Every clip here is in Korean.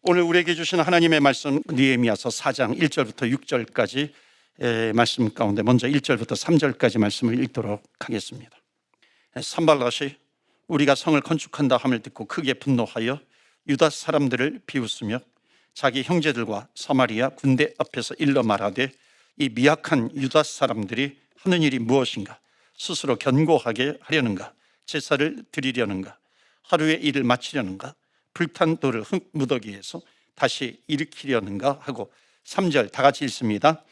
오늘 우리에게 주신 하나님의 말씀 느헤미야서 4장 1절부터 6절까지 말씀 가운데 먼저 1절부터 3절까지 말씀을 읽도록 하겠습니다. 산발랏이 우리가 성을 건축한다 함을 듣고 크게 분노하여 유다 사람들을 비웃으며 자기 형제들과 서마리아 군대 앞에서 일러 말하되 이 미약한 유다 사람들이 하는 일이 무엇인가? 스스로 견고하게 하려는가? 제사를 드리려는가? 하루의 일을 마치려는가? 불탄 돌을 흙 무더기에서 다시 일으키려는가 하고 3절 다 같이 읽습니다.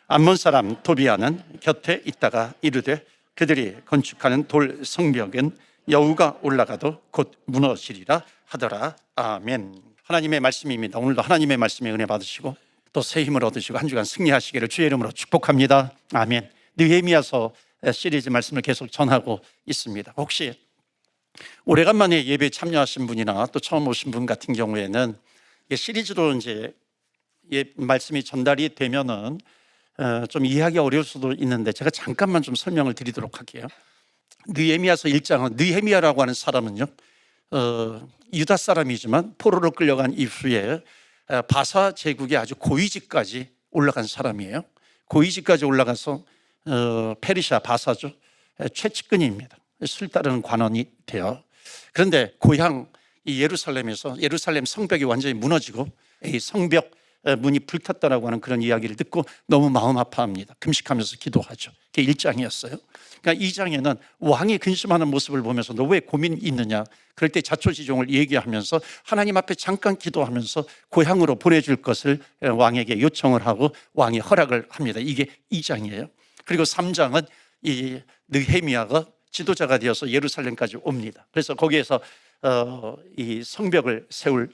암몬 사람 도비아는 곁에 있다가 이르되 그들이 건축하는 돌 성벽은 여우가 올라가도 곧 무너지리라 하더라. 아멘. 하나님의 말씀입니다. 오늘도 하나님의 말씀에 은혜 받으시고 또 새 힘을 얻으시고 한 주간 승리하시기를 주의 이름으로 축복합니다. 아멘. 느헤미야서 시리즈 말씀을 계속 전하고 있습니다. 혹시 오래간만에 예배에 참여하신 분이나 또 처음 오신 분 같은 경우에는 시리즈로 이제 말씀이 전달이 되면은 좀 이해하기 어려울 수도 있는데 제가 잠깐만 좀 설명을 드리도록 할게요. 느헤미야서 1장은 느헤미야라고 하는 사람은요, 유다 사람이지만 포로로 끌려간 이후에 바사 제국의 아주 고위직까지 올라간 사람이에요. 고위직까지 올라가서 페르시아 바사죠, 최측근입니다. 술 따르는 관원이 돼요. 그런데 고향 이 예루살렘에서 예루살렘 성벽이 완전히 무너지고 이 성벽 문이 불탔다라고 하는 그런 이야기를 듣고 너무 마음 아파합니다. 금식하면서 기도하죠. 그게 1장이었어요. 그러니까 2장에는 왕이 근심하는 모습을 보면서 너 왜 고민이 있느냐, 그럴 때 자초지종을 얘기하면서 하나님 앞에 잠깐 기도하면서 고향으로 보내줄 것을 왕에게 요청을 하고 왕이 허락을 합니다. 이게 2장이에요. 그리고 3장은 이 느헤미야가 지도자가 되어서 예루살렘까지 옵니다. 그래서 거기에서 이 성벽을 세울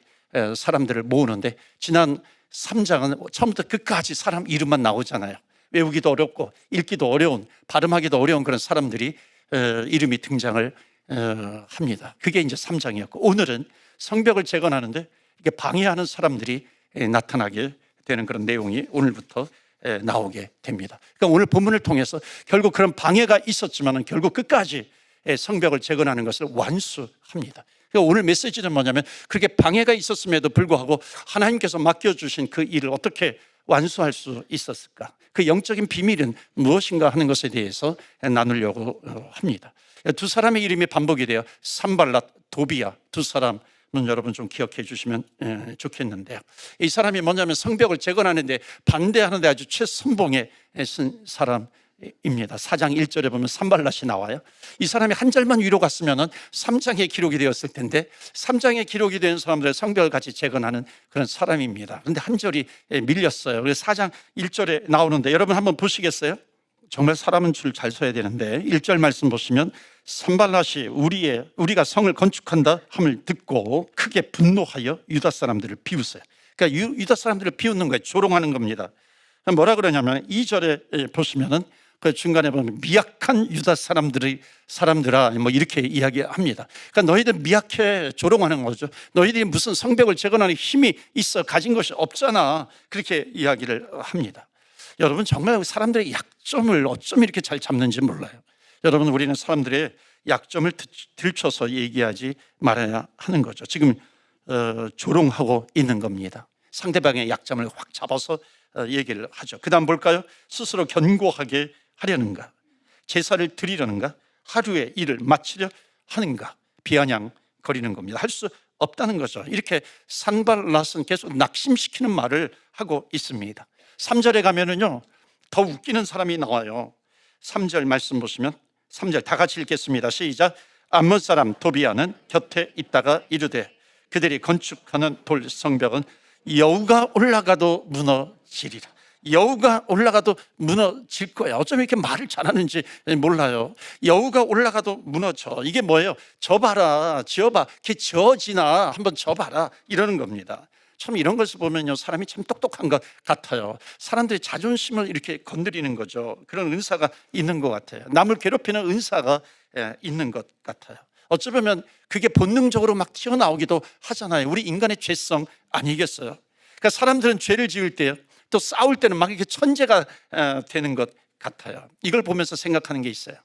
사람들을 모으는데, 지난 3장은 처음부터 끝까지 사람 이름만 나오잖아요. 외우기도 어렵고 읽기도 어려운, 발음하기도 어려운 그런 사람들이 이름이 등장을 합니다. 그게 이제 3장이었고, 오늘은 성벽을 재건하는데 이게 방해하는 사람들이 나타나게 되는 그런 내용이 오늘부터 나오게 됩니다. 그러니까 오늘 본문을 통해서 결국 그런 방해가 있었지만 결국 끝까지 성벽을 재건하는 것을 완수합니다. 그러니까 오늘 메시지는 뭐냐면, 그렇게 방해가 있었음에도 불구하고 하나님께서 맡겨주신 그 일을 어떻게 완수할 수 있었을까, 그 영적인 비밀은 무엇인가 하는 것에 대해서 나누려고 합니다. 두 사람의 이름이 반복이 돼요. 산발랏, 도비야, 두 사람은 여러분 좀 기억해 주시면 좋겠는데요. 이 사람이 뭐냐면 성벽을 재건하는데 반대하는데 아주 최선봉에 쓴 사람입니다. 4장 1절에 보면 산발랏이 나와요. 이 사람이 한 절만 위로 갔으면 3장에 기록이 되었을 텐데 3장에 기록이 된 사람들의 성벽을 같이 재건하는 그런 사람입니다. 그런데 한 절이 밀렸어요. 그래서 4장 1절에 나오는데 여러분 한번 보시겠어요? 정말 사람은 줄 잘 서야 되는데 1절 말씀 보시면 산발랏이 우리가 성을 건축한다 함을 듣고 크게 분노하여 유다 사람들을 비웃어요. 그러니까 유다 사람들을 비웃는 거예요. 조롱하는 겁니다. 뭐라 그러냐면 2절에 보시면은 그 중간에 보면 미약한 유다 사람들아 뭐 이렇게 이야기합니다. 그러니까 너희들 미약해, 조롱하는 거죠. 너희들이 무슨 성벽을 재건하는 힘이 있어, 가진 것이 없잖아, 그렇게 이야기를 합니다. 여러분 정말 사람들의 약점을 어쩜 이렇게 잘 잡는지 몰라요. 여러분 우리는 사람들의 약점을 들춰서 얘기하지 말아야 하는 거죠. 지금 조롱하고 있는 겁니다. 상대방의 약점을 확 잡아서 얘기를 하죠. 그 다음 볼까요? 스스로 견고하게 하려는가, 제사를 드리려는가, 하루의 일을 마치려 하는가, 비아냥거리는 겁니다. 할 수 없다는 거죠. 이렇게 산발랏은 계속 낙심시키는 말을 하고 있습니다. 3절에 가면은요 더 웃기는 사람이 나와요. 3절 말씀 보시면 3절 다 같이 읽겠습니다. 시작. 암몬 사람 도비아는 곁에 있다가 이르되 그들이 건축하는 돌 성벽은 여우가 올라가도 무너지리라. 여우가 올라가도 무너질 거야. 어쩜 이렇게 말을 잘하는지 몰라요. 여우가 올라가도 무너져. 이게 뭐예요? 져봐라, 지어봐, 걔 지어지나 한번 져봐라, 이러는 겁니다. 참 이런 것을 보면요 사람이 참 똑똑한 것 같아요. 사람들의 자존심을 이렇게 건드리는 거죠. 그런 은사가 있는 것 같아요. 남을 괴롭히는 은사가 있는 것 같아요. 어찌 보면 그게 본능적으로 막 튀어나오기도 하잖아요. 우리 인간의 죄성 아니겠어요? 그러니까 사람들은 죄를 지을 때 또 싸울 때는 막 이렇게 천재가 되는 것 같아요. 이걸 보면서 생각하는 게 있어요.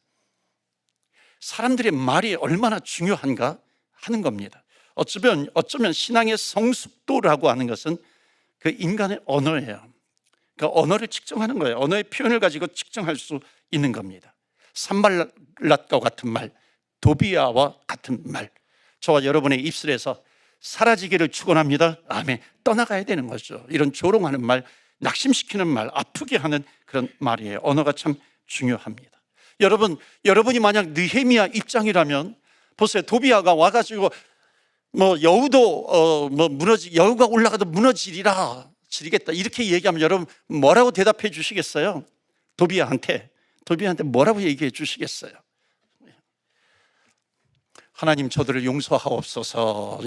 사람들의 말이 얼마나 중요한가 하는 겁니다. 어쩌면 신앙의 성숙도라고 하는 것은 그 인간의 언어예요. 그러니까 언어를 측정하는 거예요. 언어의 표현을 가지고 측정할 수 있는 겁니다. 산발랏과 같은 말, 도비아와 같은 말, 저와 여러분의 입술에서 사라지기를 축원합니다. 아멘. 떠나가야 되는 거죠. 이런 조롱하는 말, 낙심시키는 말, 아프게 하는 그런 말이에요. 언어가 참 중요합니다. 여러분이 만약 느헤미야 입장이라면 보세요. 도비아가 와가지고 여우도 여우가 올라가도 지리겠다 이렇게 얘기하면 여러분 뭐라고 대답해 주시겠어요? 도비아한테 뭐라고 얘기해 주시겠어요? 하나님 저들을 용서하옵소서.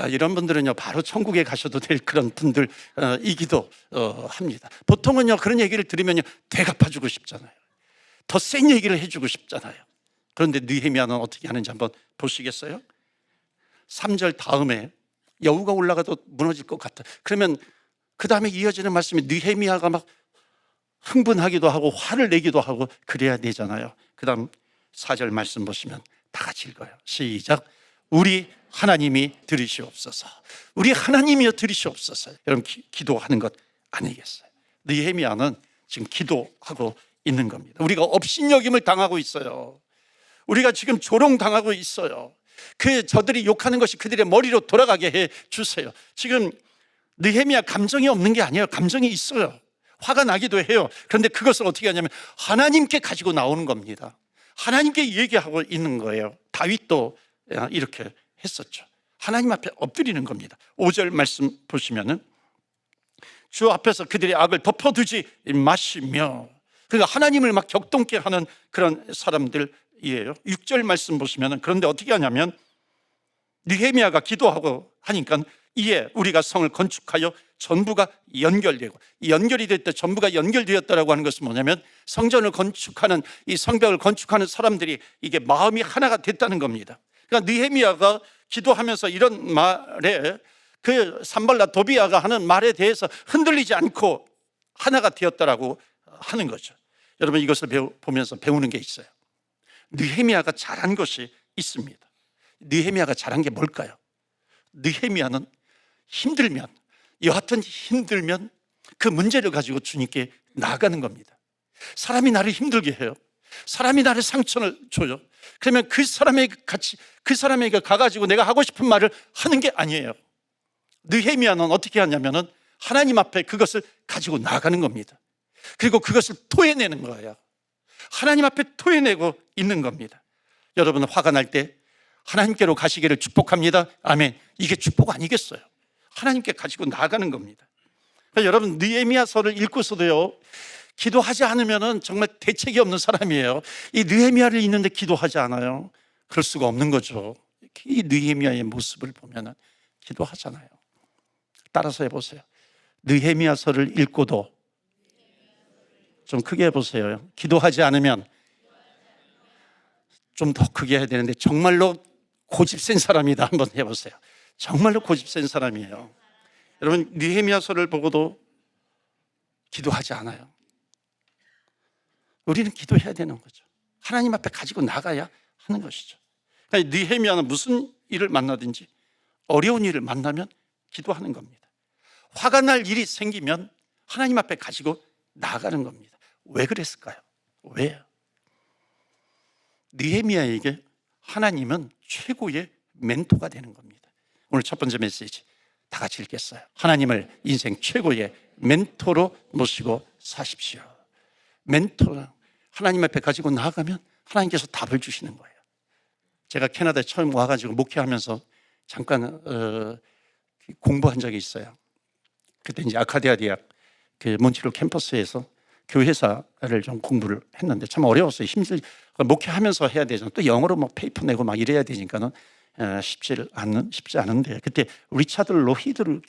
이런 분들은요 바로 천국에 가셔도 될 그런 분들이기도 합니다. 보통은요 그런 얘기를 들으면요 되갚아주고 싶잖아요. 더 센 얘기를 해주고 싶잖아요. 그런데 느헤미야는 어떻게 하는지 한번 보시겠어요? 3절 다음에 여우가 올라가도 무너질 것 같아. 그러면 그 다음에 이어지는 말씀이 느헤미야가 막 흥분하기도 하고 화를 내기도 하고 그래야 되잖아요. 그 다음 4절 말씀 보시면 다 같이 읽어요. 시작. 우리 하나님이 들으시옵소서. 우리 하나님이여 들으시옵소서. 여러분 기도하는 것 아니겠어요? 느헤미야는 지금 기도하고 있는 겁니다. 우리가 업신여김을 당하고 있어요. 우리가 지금 조롱당하고 있어요. 저들이 욕하는 것이 그들의 머리로 돌아가게 해 주세요. 지금 느헤미야 감정이 없는 게 아니에요. 감정이 있어요. 화가 나기도 해요. 그런데 그것을 어떻게 하냐면 하나님께 가지고 나오는 겁니다. 하나님께 얘기하고 있는 거예요. 다윗도 이렇게 했었죠. 하나님 앞에 엎드리는 겁니다. 5절 말씀 보시면은 주 앞에서 그들의 악을 덮어두지 마시며, 그러니까 하나님을 막 격동케 하는 그런 사람들이에요. 6절 말씀 보시면은 그런데 어떻게 하냐면 느헤미야가 기도하고 하니까 이에 우리가 성을 건축하여 전부가 연결되고, 연결이 될 때 전부가 연결되었다라고 하는 것은 뭐냐면 성전을 건축하는 이 성벽을 건축하는 사람들이 이게 마음이 하나가 됐다는 겁니다. 그러니까 느헤미야가 기도하면서 이런 말에 그 산발랏 도비아가 하는 말에 대해서 흔들리지 않고 하나가 되었다라고 하는 거죠. 여러분 이것을 보면서 배우는 게 있어요. 느헤미야가 잘한 것이 있습니다. 느헤미야가 잘한 게 뭘까요? 느헤미야는 힘들면, 여하튼 힘들면 그 문제를 가지고 주님께 나아가는 겁니다. 사람이 나를 힘들게 해요. 사람이 나를 상처를 줘요. 그러면 그 사람에게 가가지고 내가 하고 싶은 말을 하는 게 아니에요. 느헤미야는 어떻게 하냐면은 하나님 앞에 그것을 가지고 나가는 겁니다. 그리고 그것을 토해내는 거예요. 하나님 앞에 토해내고 있는 겁니다. 여러분 화가 날 때 하나님께로 가시기를 축복합니다. 아멘. 이게 축복 아니겠어요? 하나님께 가지고 나가는 겁니다. 그러니까 여러분 느헤미야서를 읽고서도요 기도하지 않으면 정말 대책이 없는 사람이에요. 이 느헤미야를 읽는데 기도하지 않아요. 그럴 수가 없는 거죠. 이 느헤미야의 모습을 보면 기도하잖아요. 따라서 해보세요. 느헤미야서를 읽고도 좀 크게 해보세요. 기도하지 않으면 좀 더 크게 해야 되는데 정말로 고집센 사람이다 한번 해보세요. 정말로 고집센 사람이에요. 여러분 느헤미야서를 보고도 기도하지 않아요. 우리는 기도해야 되는 거죠. 하나님 앞에 가지고 나가야 하는 것이죠. 그러니까 느헤미야는 무슨 일을 만나든지 어려운 일을 만나면 기도하는 겁니다. 화가 날 일이 생기면 하나님 앞에 가지고 나가는 겁니다. 왜 그랬을까요? 왜요? 느헤미야에게 하나님은 최고의 멘토가 되는 겁니다. 오늘 첫 번째 메시지 다 같이 읽겠어요. 하나님을 인생 최고의 멘토로 모시고 사십시오. 멘토, 하나님 앞에 가지고 나아가면 하나님께서 답을 주시는 거예요. 제가 캐나다에 처음 와가지고 목회하면서 잠깐 공부한 적이 있어요. 그때 이제 아카디아 대학 그 몬트리올 캠퍼스에서 교회사를 좀 공부를 했는데 참 어려웠어요. 목회하면서 해야 되잖아요. 또 영어로 막 페이퍼 내고 막 이래야 되니까는 쉽지 않은데 그때 리차드 로히드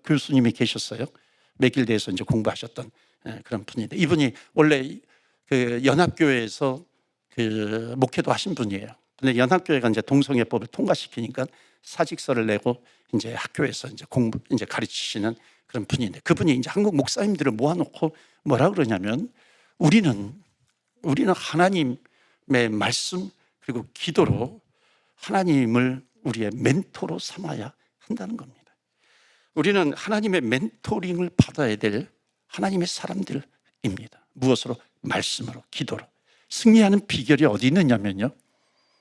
교수님이 계셨어요. 맥길대에서 이제 공부하셨던 그런 분인데 이분이 원래 그 연합교회에서 그 목회도 하신 분이에요. 근데 연합교회가 이제 동성애법을 통과시키니까 사직서를 내고 이제 학교에서 이제 가르치시는 그런 분인데 그분이 이제 한국 목사님들을 모아놓고 뭐라 그러냐면 우리는 하나님의 말씀 그리고 기도로 하나님을 우리의 멘토로 삼아야 한다는 겁니다. 우리는 하나님의 멘토링을 받아야 될 하나님의 사람들입니다. 무엇으로? 말씀으로, 기도로. 승리하는 비결이 어디 있느냐면요,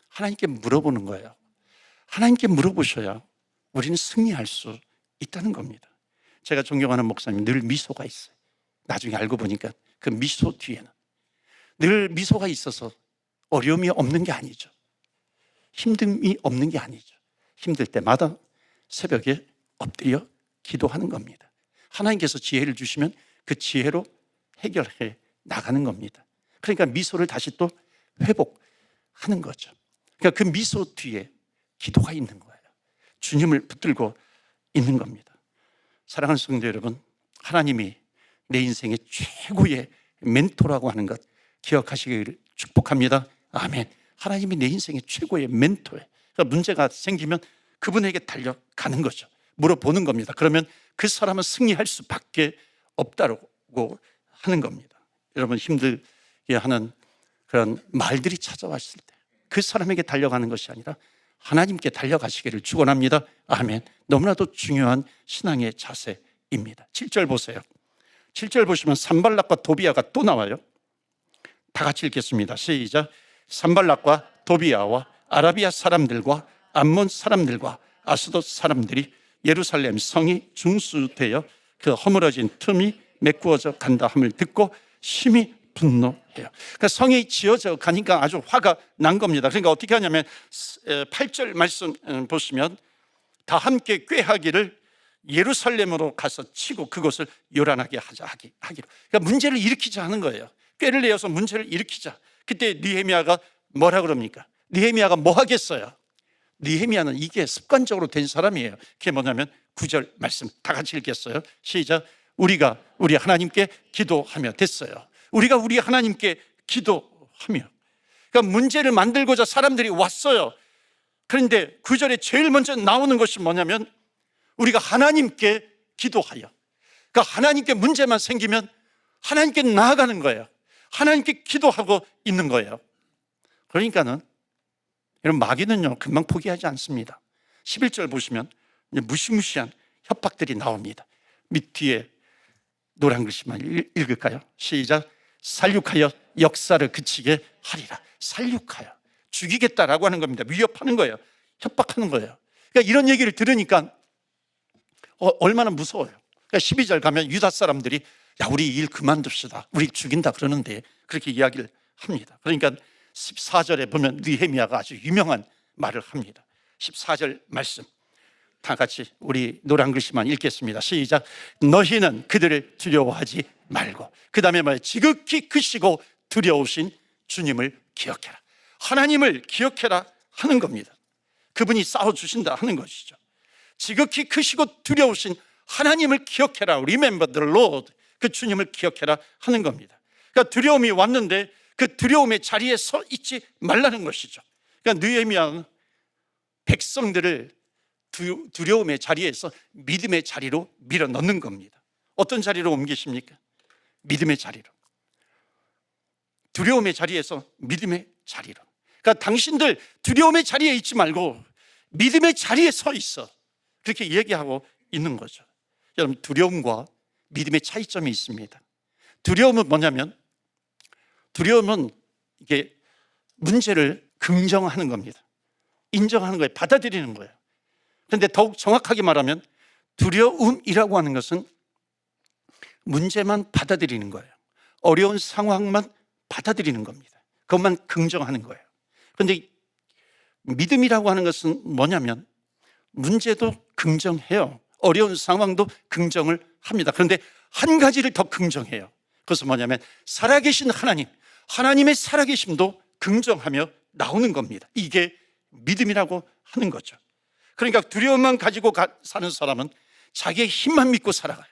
하나님께 물어보는 거예요. 하나님께 물어보셔야 우리는 승리할 수 있다는 겁니다. 제가 존경하는 목사님 늘 미소가 있어요. 나중에 알고 보니까 그 미소 뒤에는 늘 미소가 있어서 어려움이 없는 게 아니죠. 힘듦이 없는 게 아니죠. 힘들 때마다 새벽에 엎드려 기도하는 겁니다. 하나님께서 지혜를 주시면 그 지혜로 해결해 나가는 겁니다. 그러니까 미소를 다시 또 회복하는 거죠. 그러니까 그 미소 뒤에 기도가 있는 거예요. 주님을 붙들고 있는 겁니다. 사랑하는 성도 여러분, 하나님이 내 인생의 최고의 멘토라고 하는 것 기억하시기를 축복합니다. 아멘. 하나님이 내 인생의 최고의 멘토예요. 그러니까 문제가 생기면 그분에게 달려가는 거죠. 물어보는 겁니다. 그러면 그 사람은 승리할 수밖에 없다고 하는 겁니다. 여러분, 힘들게 하는 그런 말들이 찾아왔을 때 그 사람에게 달려가는 것이 아니라 하나님께 달려가시기를 축원합니다. 아멘. 너무나도 중요한 신앙의 자세입니다. 7절 보세요. 7절 보시면 산발락과 도비아가 또 나와요. 다 같이 읽겠습니다. 시작. 산발락과 도비아와 아라비아 사람들과 암몬 사람들과 아스돗 사람들이 예루살렘 성이 중수되어 그 허물어진 틈이 메꾸어져 간다 함을 듣고 심히 분노해요. 그러니까 성이 지어져 가니까 아주 화가 난 겁니다. 그러니까 어떻게 하냐면 8절 말씀 보시면 다 함께 꾀하기를 예루살렘으로 가서 치고 그곳을 요란하게 하기로. 그러니까 문제를 일으키자 하는 거예요. 꾀를 내어서 문제를 일으키자. 그때 느헤미야가 뭐라 그럽니까? 느헤미야가 뭐 하겠어요? 느헤미야는 이게 습관적으로 된 사람이에요. 그게 뭐냐면 9절 말씀 다 같이 읽겠어요. 시작. 우리가 우리 하나님께 기도하며 됐어요. 우리가 우리 하나님께 기도하며. 그러니까 문제를 만들고자 사람들이 왔어요. 그런데 9절에 제일 먼저 나오는 것이 뭐냐면 우리가 하나님께 기도하여. 그러니까 하나님께 문제만 생기면 하나님께 나아가는 거예요. 하나님께 기도하고 있는 거예요. 그러니까는 이런 마귀는요 금방 포기하지 않습니다. 11절 보시면 무시무시한 협박들이 나옵니다. 밑 뒤에 노란 글씨만 읽을까요? 시작. 살육하여 역사를 그치게 하리라. 살육하여 죽이겠다라고 하는 겁니다. 위협하는 거예요. 협박하는 거예요. 그러니까 이런 얘기를 들으니까 얼마나 무서워요. 그러니까 12절 가면 유다 사람들이 야, 우리 일 그만둡시다. 우리 죽인다 그러는데 그렇게 이야기를 합니다. 그러니까 14절에 보면 느헤미야가 아주 유명한 말을 합니다. 14절 말씀 다 같이 우리 노란 글씨만 읽겠습니다. 시작. 너희는 그들을 두려워하지 말고. 그 다음에 뭐예요? 지극히 크시고 두려우신 주님을 기억해라. 하나님을 기억해라 하는 겁니다. 그분이 싸워주신다 하는 것이죠. 지극히 크시고 두려우신 하나님을 기억해라. Remember the Lord. 그 주님을 기억해라 하는 겁니다. 그러니까 두려움이 왔는데 그 두려움의 자리에 서 있지 말라는 것이죠. 그러니까 느헤미야는 백성들을 두려움의 자리에서 믿음의 자리로 밀어 넣는 겁니다. 어떤 자리로 옮기십니까? 믿음의 자리로. 두려움의 자리에서 믿음의 자리로. 그러니까 당신들 두려움의 자리에 있지 말고 믿음의 자리에 서 있어. 그렇게 얘기하고 있는 거죠. 여러분, 두려움과 믿음의 차이점이 있습니다. 두려움은 뭐냐면 두려움은 이게 문제를 긍정하는 겁니다. 인정하는 거예요. 받아들이는 거예요. 그런데 더욱 정확하게 말하면 두려움이라고 하는 것은 문제만 받아들이는 거예요. 어려운 상황만 받아들이는 겁니다. 그것만 긍정하는 거예요. 그런데 믿음이라고 하는 것은 뭐냐면 문제도 긍정해요. 어려운 상황도 긍정을 합니다. 그런데 한 가지를 더 긍정해요. 그것은 뭐냐면 살아계신 하나님, 하나님의 살아계심도 긍정하며 나오는 겁니다. 이게 믿음이라고 하는 거죠. 그러니까 두려움만 가지고 사는 사람은 자기의 힘만 믿고 살아가요.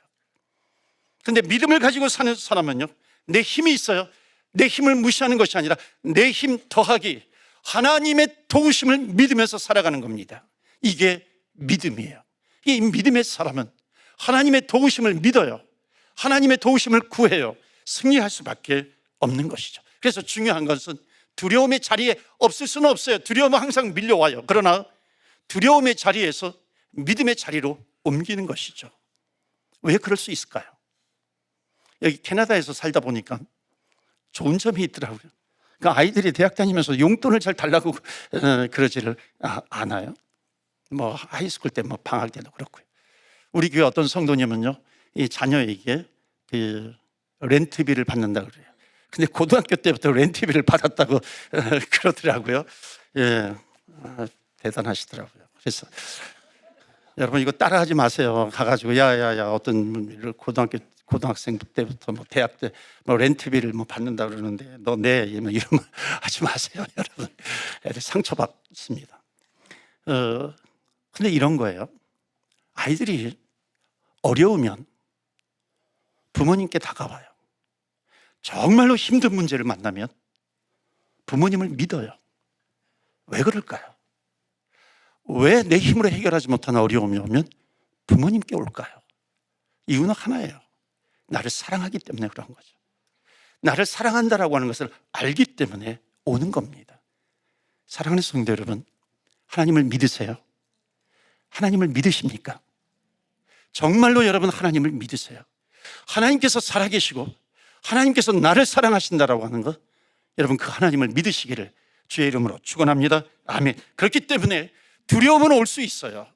그런데 믿음을 가지고 사는 사람은요, 내 힘이 있어요. 내 힘을 무시하는 것이 아니라 내 힘 더하기 하나님의 도우심을 믿으면서 살아가는 겁니다. 이게 믿음이에요. 이 믿음의 사람은 하나님의 도우심을 믿어요. 하나님의 도우심을 구해요. 승리할 수밖에 없는 것이죠. 그래서 중요한 것은 두려움의 자리에 없을 수는 없어요. 두려움은 항상 밀려와요. 그러나 두려움의 자리에서 믿음의 자리로 옮기는 것이죠. 왜 그럴 수 있을까요? 여기 캐나다에서 살다 보니까 좋은 점이 있더라고요. 그러니까 아이들이 대학 다니면서 용돈을 잘 달라고 그러지를 않아요. 뭐 하이스쿨 때 뭐 방학 때도 그렇고요. 우리 교회 어떤 성도님은요, 이 자녀에게 그 렌트비를 받는다 그래요. 근데 고등학교 때부터 렌트비를 받았다고 그러더라고요. 예, 대단하시더라고요. 그래서 여러분 이거 따라하지 마세요. 가가지고 야야야 어떤 고등학생 때부터 뭐 대학 때 뭐 렌트비를 뭐 받는다 그러는데 너 내 이러면 하지 마세요, 여러분. 애들 상처받습니다. 근데 이런 거예요. 아이들이 어려우면 부모님께 다가와요. 정말로 힘든 문제를 만나면 부모님을 믿어요. 왜 그럴까요? 왜 내 힘으로 해결하지 못하는 어려움이 오면 부모님께 올까요? 이유는 하나예요. 나를 사랑하기 때문에 그런 거죠. 나를 사랑한다라고 하는 것을 알기 때문에 오는 겁니다. 사랑하는 성도 여러분, 하나님을 믿으세요? 하나님을 믿으십니까? 정말로 여러분 하나님을 믿으세요? 하나님께서 살아계시고 하나님께서 나를 사랑하신다라고 하는 것, 여러분 그 하나님을 믿으시기를 주의 이름으로 축원합니다. 아멘. 그렇기 때문에 두려움은 올 수 있어요.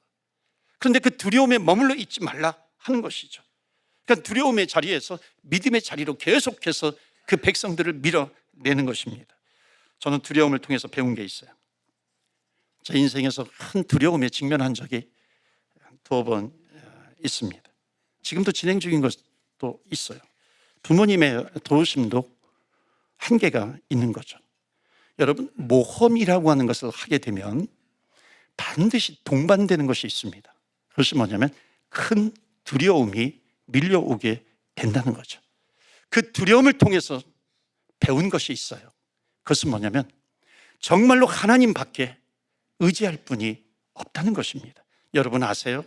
그런데 그 두려움에 머물러 있지 말라 하는 것이죠. 그러니까 두려움의 자리에서 믿음의 자리로 계속해서 그 백성들을 밀어내는 것입니다. 저는 두려움을 통해서 배운 게 있어요. 제 인생에서 큰 두려움에 직면한 적이 2번 있습니다. 지금도 진행 중인 것도 있어요. 부모님의 도우심도 한계가 있는 거죠. 여러분, 모험이라고 하는 것을 하게 되면 반드시 동반되는 것이 있습니다. 그것이 뭐냐면 큰 두려움이 밀려오게 된다는 거죠. 그 두려움을 통해서 배운 것이 있어요. 그것은 뭐냐면 정말로 하나님 밖에 의지할 분이 없다는 것입니다. 여러분 아세요?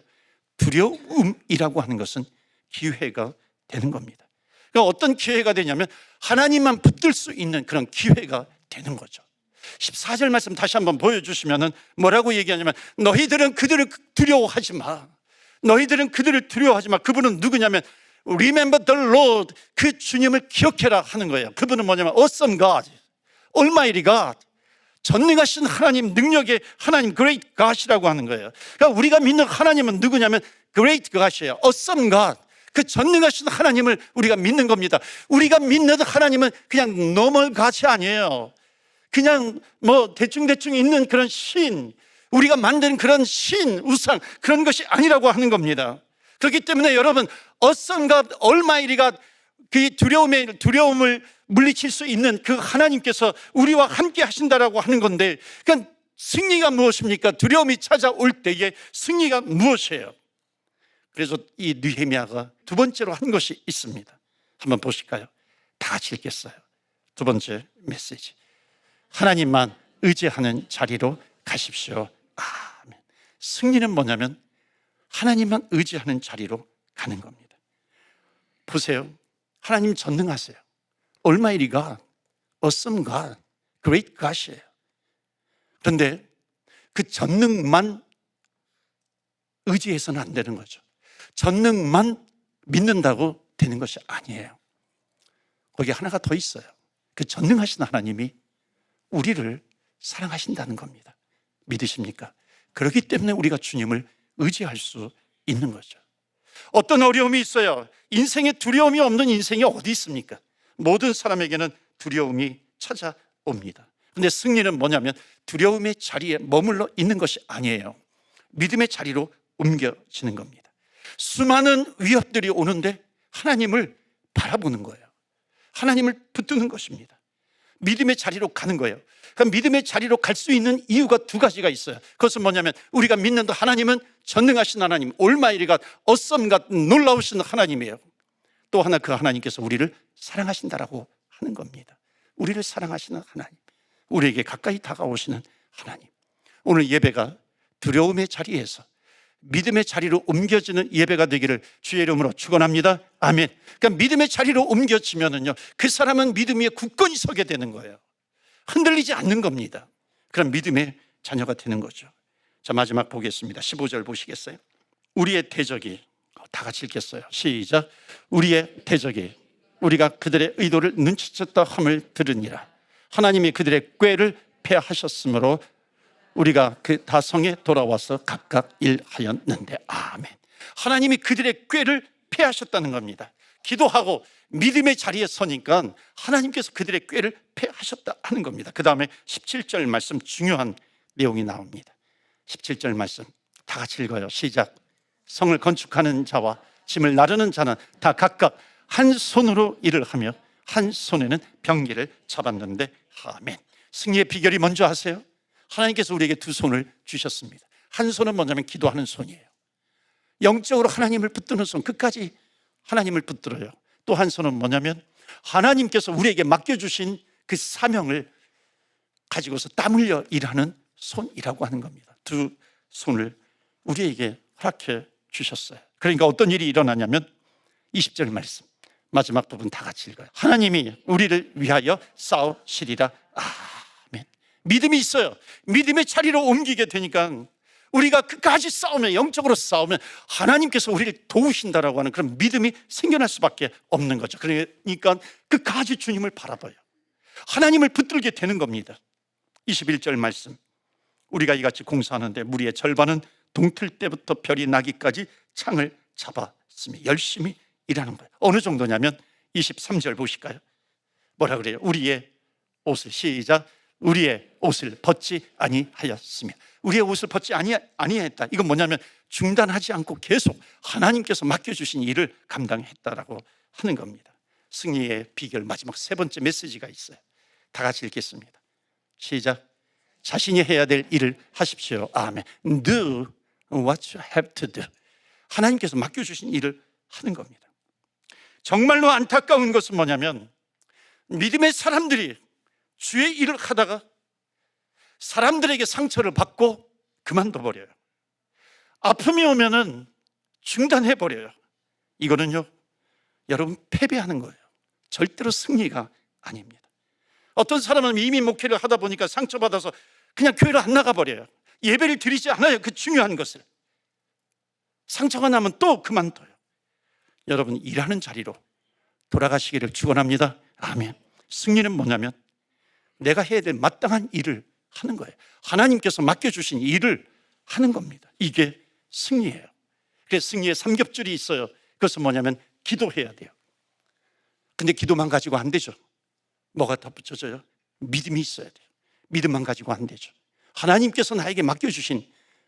두려움이라고 하는 것은 기회가 되는 겁니다. 그러니까 어떤 기회가 되냐면 하나님만 붙들 수 있는 그런 기회가 되는 거죠. 14절 말씀 다시 한번 보여주시면 뭐라고 얘기하냐면 너희들은 그들을 두려워하지 마. 너희들은 그들을 두려워하지 마. 그분은 누구냐면 Remember the Lord, 그 주님을 기억해라 하는 거예요. 그분은 뭐냐면 Awesome God, Almighty God, 전능하신 하나님, 능력의 하나님, Great God이라고 하는 거예요. 그러니까 우리가 믿는 하나님은 누구냐면 Great God이에요. Awesome God, 그 전능하신 하나님을 우리가 믿는 겁니다. 우리가 믿는 하나님은 그냥 normal God이 아니에요. 그냥 뭐 대충대충 있는 그런 신, 우리가 만든 그런 신, 우상, 그런 것이 아니라고 하는 겁니다. 그렇기 때문에 여러분, Awesome God, Almighty God, 그 두려움을 물리칠 수 있는 그 하나님께서 우리와 함께 하신다라고 하는 건데, 그러니까 승리가 무엇입니까? 두려움이 찾아올 때의 승리가 무엇이에요? 그래서 이 느헤미야가 두 번째로 한 것이 있습니다. 한번 보실까요? 다 같이 읽겠어요. 두 번째 메시지. 하나님만 의지하는 자리로 가십시오. 아멘. 승리는 뭐냐면 하나님만 의지하는 자리로 가는 겁니다. 보세요. 하나님 전능하세요. Almighty God, Awesome God, Great God이에요. 그런데 그 전능만 의지해서는 안 되는 거죠. 전능만 믿는다고 되는 것이 아니에요. 거기 하나가 더 있어요. 그 전능하신 하나님이 우리를 사랑하신다는 겁니다. 믿으십니까? 그렇기 때문에 우리가 주님을 의지할 수 있는 거죠. 어떤 어려움이 있어요. 인생에 두려움이 없는 인생이 어디 있습니까? 모든 사람에게는 두려움이 찾아옵니다. 근데 승리는 뭐냐면 두려움의 자리에 머물러 있는 것이 아니에요. 믿음의 자리로 옮겨지는 겁니다. 수많은 위협들이 오는데 하나님을 바라보는 거예요. 하나님을 붙드는 것입니다. 믿음의 자리로 가는 거예요. 그럼 믿음의 자리로 갈 수 있는 이유가 두 가지가 있어요. 그것은 뭐냐면 우리가 믿는 하나님은 전능하신 하나님, 올마이리가 어썸가 놀라우신 하나님이에요. 또 하나 그 하나님께서 우리를 사랑하신다라고 하는 겁니다. 우리를 사랑하시는 하나님, 우리에게 가까이 다가오시는 하나님. 오늘 예배가 두려움의 자리에서 믿음의 자리로 옮겨지는 예배가 되기를 주의 이름으로 축원합니다. 아멘. 그러니까 믿음의 자리로 옮겨지면은요, 그 사람은 믿음 위에 굳건히 서게 되는 거예요. 흔들리지 않는 겁니다. 그럼 믿음의 자녀가 되는 거죠. 자, 마지막 보겠습니다. 15절 보시겠어요? 우리의 대적이, 다 같이 읽겠어요. 시작. 우리의 대적이 우리가 그들의 의도를 눈치챘다 함을 들으니라. 하나님이 그들의 꾀를 패하셨으므로 우리가 그 다성에 돌아와서 각각 일하였는데. 아멘. 하나님이 그들의 꾀를 패하셨다는 겁니다. 기도하고 믿음의 자리에 서니까 하나님께서 그들의 꾀를 패하셨다 하는 겁니다. 그 다음에 17절 말씀, 중요한 내용이 나옵니다. 17절 말씀 다 같이 읽어요. 시작. 성을 건축하는 자와 짐을 나르는 자는 다 각각 한 손으로 일을 하며 한 손에는 병기를 잡았는데. 아멘. 승리의 비결이 뭔지 아세요? 하나님께서 우리에게 두 손을 주셨습니다. 한 손은 뭐냐면 기도하는 손이에요. 영적으로 하나님을 붙드는 손, 끝까지 하나님을 붙들어요. 또 한 손은 뭐냐면 하나님께서 우리에게 맡겨주신 그 사명을 가지고서 땀 흘려 일하는 손이라고 하는 겁니다. 두 손을 우리에게 허락해 주셨어요. 그러니까 어떤 일이 일어나냐면 20절 말씀 마지막 부분 다 같이 읽어요. 하나님이 우리를 위하여 싸우시리라. 아멘. 믿음이 있어요. 믿음의 자리로 옮기게 되니까 우리가 끝까지 싸우면, 영적으로 싸우면 하나님께서 우리를 도우신다라고 하는 그런 믿음이 생겨날 수밖에 없는 거죠. 그러니까 끝까지 주님을 바라봐요. 하나님을 붙들게 되는 겁니다. 21절 말씀, 우리가 이같이 공사하는데 무리의 절반은 동틀 때부터 별이 나기까지 창을 잡았으며 열심히 일하는 거예요. 어느 정도냐면 23절 보실까요? 뭐라 그래요? 우리의 옷을, 시작. 우리의 옷을 벗지 아니하였으며. 우리의 옷을 벗지 아니했다. 이건 뭐냐면 중단하지 않고 계속 하나님께서 맡겨주신 일을 감당했다라고 하는 겁니다. 승리의 비결, 마지막 세 번째 메시지가 있어요. 다 같이 읽겠습니다. 시작. 자신이 해야 될 일을 하십시오. 아멘. Do what you have to do. 하나님께서 맡겨주신 일을 하는 겁니다. 정말로 안타까운 것은 뭐냐면 믿음의 사람들이 주의 일을 하다가 사람들에게 상처를 받고 그만둬 버려요. 아픔이 오면은 중단해 버려요. 이거는요, 여러분, 패배하는 거예요. 절대로 승리가 아닙니다. 어떤 사람은 이미 목회를 하다 보니까 상처받아서 그냥 교회를 안 나가 버려요. 예배를 드리지 않아요. 그 중요한 것을. 상처가 나면 또 그만둬요. 여러분, 일하는 자리로 돌아가시기를 축원합니다. 아멘. 승리는 뭐냐면 내가 해야 될 마땅한 일을 하는 거예요. 하나님께서 맡겨주신 일을 하는 겁니다. 이게 승리예요. 그래서 승리의 삼겹줄이 있어요. 그것은 뭐냐면 기도해야 돼요. 근데 기도만 가지고 안 되죠. 뭐가 덧붙여져요? 믿음이 있어야 돼요. 믿음만 가지고 안 되죠. 하나님께서 나에게 맡겨주신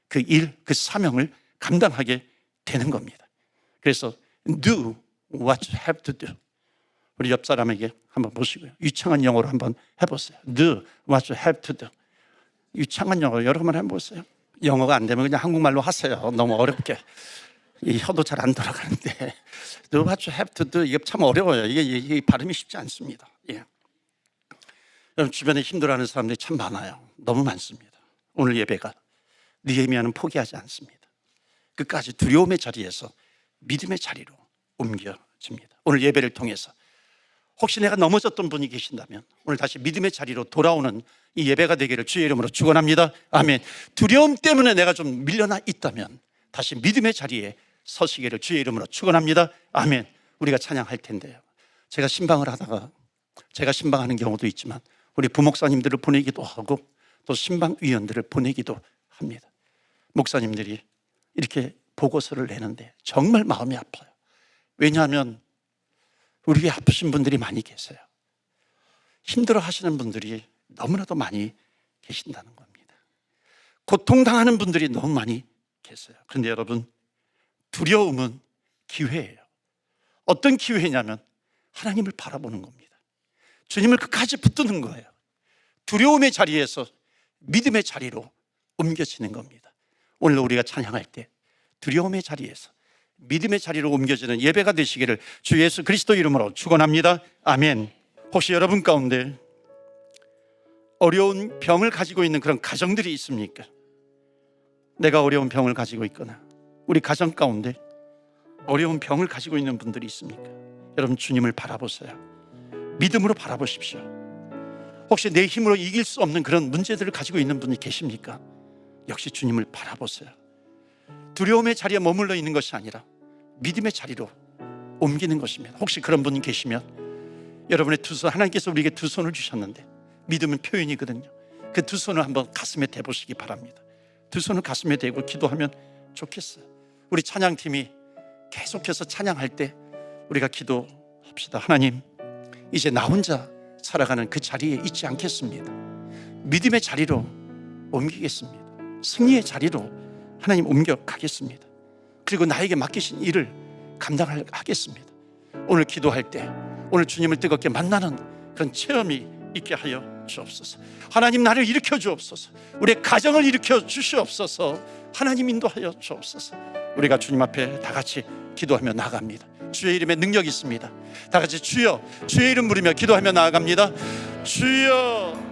그 일, 그 사명을 감당하게 되는 겁니다. 그래서 do what you have to do. 우리 옆 사람에게 한번 보시고요. 유창한 영어로 한번 해보세요. Do what you have to do. 유창한 영어 여러 번 해보세요. 영어가 안 되면 그냥 한국말로 하세요. 너무 어렵게. 이 혀도 잘 안 돌아가는데 Do what you have to do. 이게 참 어려워요. 이게 발음이 쉽지 않습니다. 예. 여러분, 주변에 힘들어하는 사람들이 참 많아요. 너무 많습니다. 오늘 예배가 느헤미야는 포기하지 않습니다. 끝까지 두려움의 자리에서 믿음의 자리로 옮겨집니다. 오늘 예배를 통해서 혹시 내가 넘어졌던 분이 계신다면 오늘 다시 믿음의 자리로 돌아오는 이 예배가 되기를 주의 이름으로 축원합니다. 아멘. 두려움 때문에 내가 좀 밀려나 있다면 다시 믿음의 자리에 서시기를 주의 이름으로 축원합니다. 아멘. 우리가 찬양할 텐데요, 제가 신방을 하다가 제가 신방하는 경우도 있지만 우리 부목사님들을 보내기도 하고 또 신방위원들을 보내기도 합니다. 목사님들이 이렇게 보고서를 내는데 정말 마음이 아파요. 왜냐하면 우리 교회 아프신 분들이 많이 계세요. 힘들어 하시는 분들이 너무나도 많이 계신다는 겁니다. 고통당하는 분들이 너무 많이 계세요. 그런데 여러분, 두려움은 기회예요. 어떤 기회냐면 하나님을 바라보는 겁니다. 주님을 끝까지 붙드는 거예요. 두려움의 자리에서 믿음의 자리로 옮겨지는 겁니다. 오늘 우리가 찬양할 때 두려움의 자리에서 믿음의 자리로 옮겨지는 예배가 되시기를 주 예수 그리스도 이름으로 축원합니다. 아멘. 혹시 여러분 가운데 어려운 병을 가지고 있는 그런 가정들이 있습니까? 내가 어려운 병을 가지고 있거나 우리 가정 가운데 어려운 병을 가지고 있는 분들이 있습니까? 여러분, 주님을 바라보세요. 믿음으로 바라보십시오. 혹시 내 힘으로 이길 수 없는 그런 문제들을 가지고 있는 분이 계십니까? 역시 주님을 바라보세요. 두려움의 자리에 머물러 있는 것이 아니라 믿음의 자리로 옮기는 것입니다. 혹시 그런 분이 계시면 여러분의 두 손, 하나님께서 우리에게 두 손을 주셨는데 믿음은 표현이거든요. 그 두 손을 한번 가슴에 대보시기 바랍니다. 두 손을 가슴에 대고 기도하면 좋겠어요. 우리 찬양팀이 계속해서 찬양할 때 우리가 기도합시다. 하나님, 이제 나 혼자 살아가는 그 자리에 있지 않겠습니다. 믿음의 자리로 옮기겠습니다. 승리의 자리로 하나님 옮겨가겠습니다. 그리고 나에게 맡기신 일을 감당하겠습니다. 오늘 기도할 때 오늘 주님을 뜨겁게 만나는 그런 체험이 있게 하여 주옵소서. 하나님, 나를 일으켜 주옵소서. 우리의 가정을 일으켜 주시옵소서. 하나님 인도하여 주옵소서. 우리가 주님 앞에 다 같이 기도하며 나아갑니다. 주의 이름에 능력이 있습니다. 다 같이 주여, 주의 이름 부르며 기도하며 나아갑니다. 주여.